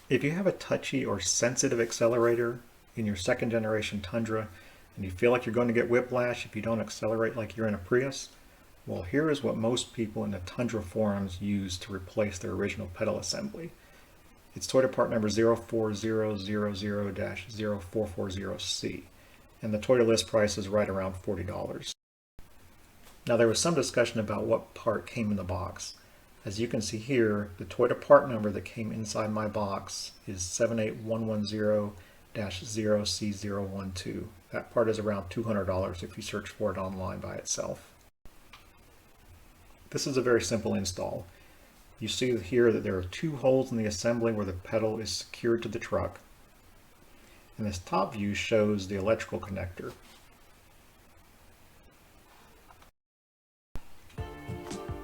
If you have a touchy or sensitive accelerator in your second generation Tundra and you feel like you're going to get whiplash if you don't accelerate like you're in a Prius, well, here is what most people in the Tundra forums use to replace their original pedal assembly. It's Toyota part number 04000-0440C, and the Toyota list price is right around $40. Now, there was some discussion about what part came in the box. As you can see here, the Toyota part number that came inside my box is 78110-0C012. That part is around $200 if you search for it online by itself. This is a very simple install. You see here that there are two holes in the assembly where the pedal is secured to the truck. And this top view shows the electrical connector.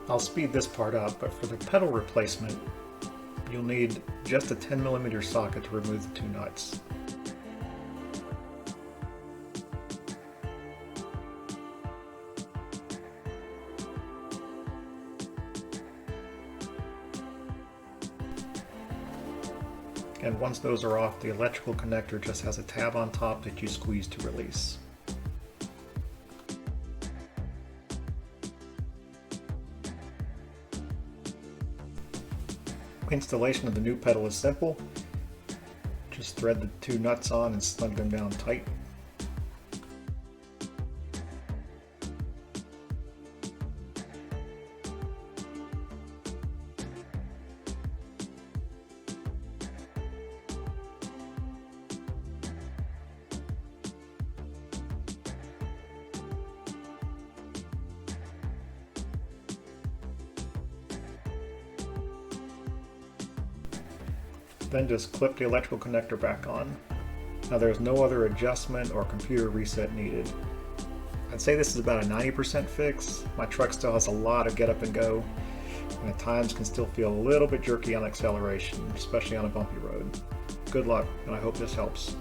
I'll speed this part up, but for the pedal replacement, you'll need just a 10mm socket to remove the two nuts. And once those are off, the electrical connector just has a tab on top that you squeeze to release. Installation of the new pedal is simple. Just thread the two nuts on and snug them down tight. Then just clip the electrical connector back on. Now there's no other adjustment or computer reset needed. I'd say this is about a 90% fix. My truck still has a lot of get up and go, and at times can still feel a little bit jerky on acceleration, especially on a bumpy road. Good luck, and I hope this helps.